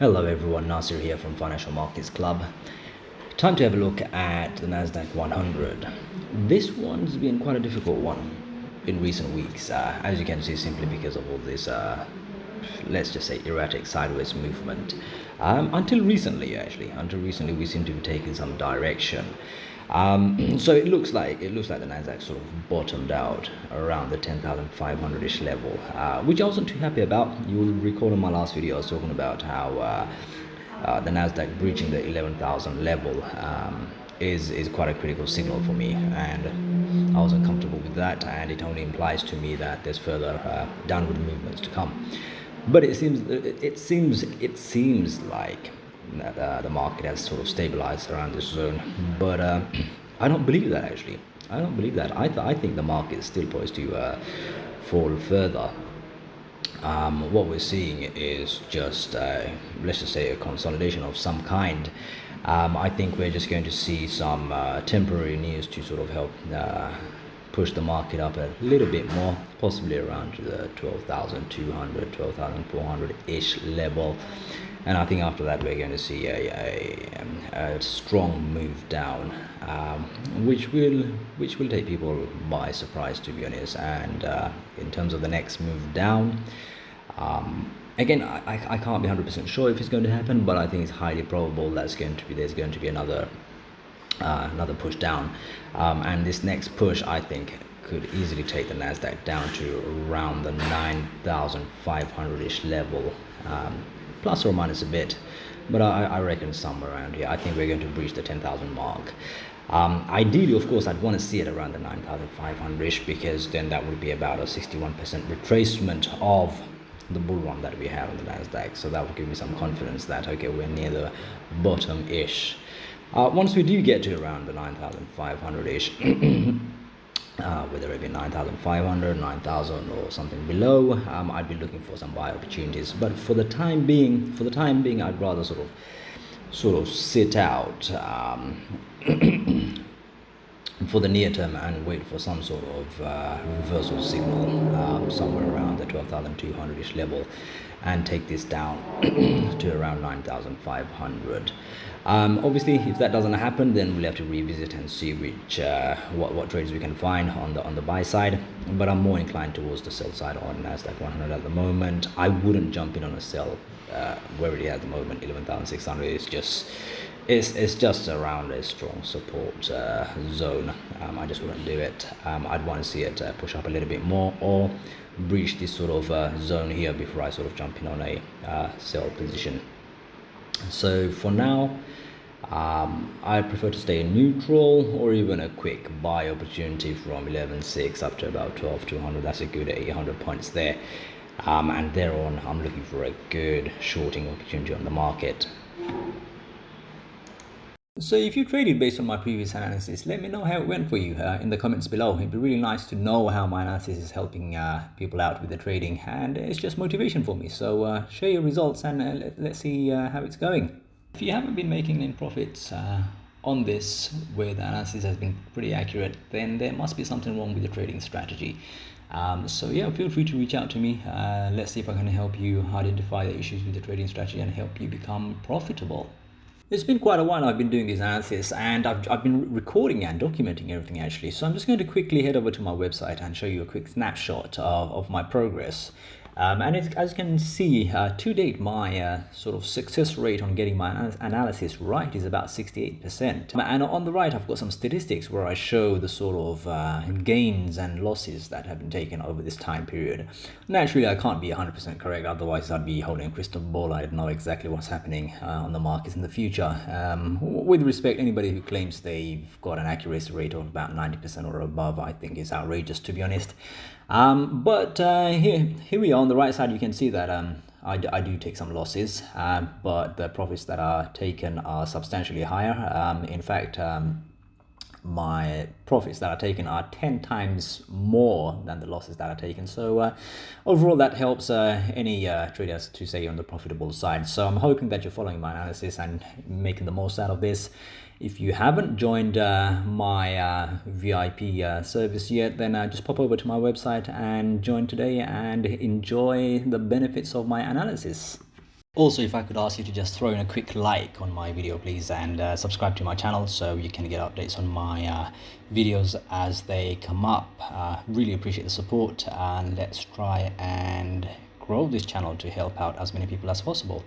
Hello everyone, Nasir here from Financial Markets Club. Time to have a look at the NASDAQ 100. This one's been quite a difficult one in recent weeks, as you can see, simply because of all this, let's just say, erratic sideways movement. Until recently, we seem to be taking some direction. So it looks like the Nasdaq sort of bottomed out around the 10,500-ish level, which I wasn't too happy about. You'll recall in my last video I was talking about how the Nasdaq breaching the 11,000 level is quite a critical signal for me, and I wasn't comfortable with that, and it only implies to me that there's further downward movements to come. But it seems like the market has sort of stabilized around this zone, but I don't believe that actually. I don't believe that. I think the market is still poised to fall further. What we're seeing is just, let's just say, a consolidation of some kind. I think we're just going to see some temporary news to sort of help push the market up a little bit more, possibly around the 12,200, 12,400-ish level. And I think after that we're going to see a strong move down, which will take people by surprise, to be honest. And in terms of the next move down, again, I can't be 100% sure if it's going to happen, but I think it's highly probable there's going to be another push down, and this next push, I think, could easily take the Nasdaq down to around the 9,500-ish level, plus or minus a bit, but I reckon somewhere around here. I think we're going to breach the 10,000 mark. Ideally, of course, I'd want to see it around the 9,500-ish, because then that would be about a 61% retracement of the bull run that we have in the Nasdaq. So that would give me some confidence that, okay, we're near the bottom-ish. Once we do get to around the 9,500-ish, whether it be 9,500, 9,000, or something below, I'd be looking for some buy opportunities. But for the time being, I'd rather sort of sit out for the near term and wait for some sort of reversal signal somewhere around the 12,200-ish level, and take this down to around 9,500. Obviously, if that doesn't happen, then we'll have to revisit and see what trades we can find on the buy side. But I'm more inclined towards the sell side on NASDAQ 100 at the moment. I wouldn't jump in on a sell where it is at the moment. 11,600 is just it's just around a strong support zone. I just wouldn't do it. I'd want to see it push up a little bit more, or breach this sort of zone here before I sort of jump in on a sell position. So for now, I prefer to stay neutral, or even a quick buy opportunity from 11.6 up to about 12.200. That's a good 800 points there, and thereon I'm looking for a good shorting opportunity on the market. So if you traded based on my previous analysis, let me know how it went for you in the comments below. It'd be really nice to know how my analysis is helping people out with the trading, and it's just motivation for me. So share your results, and let's see how it's going. If you haven't been making any profits on this, where the analysis has been pretty accurate, then there must be something wrong with the trading strategy. So yeah, feel free to reach out to me. Let's see if I can help you identify the issues with the trading strategy and help you become profitable. It's been quite a while I've been doing this analysis, and I've been recording and documenting everything actually. So I'm just going to quickly head over to my website and show you a quick snapshot of my progress. And as you can see, to date, my sort of success rate on getting my analysis right is about 68%. And on the right, I've got some statistics where I show the sort of gains and losses that have been taken over this time period. Naturally, I can't be 100% correct, otherwise I'd be holding a crystal ball. I'd know exactly what's happening on the markets in the future. With respect, anybody who claims they've got an accuracy rate of about 90% or above, I think is outrageous, to be honest. But here we are on the right side. You can see that I do take some losses, but the profits that are taken are substantially higher. In fact, my profits that are taken are 10 times more than the losses that are taken. So overall, that helps any traders to stay on the profitable side. So I'm hoping that you're following my analysis and making the most out of this. If you haven't joined my VIP service yet, then just pop over to my website and join today and enjoy the benefits of my analysis. Also, if I could ask you to just throw in a quick like on my video, please, and subscribe to my channel so you can get updates on my videos as they come up. Really appreciate the support, and let's try and grow this channel to help out as many people as possible.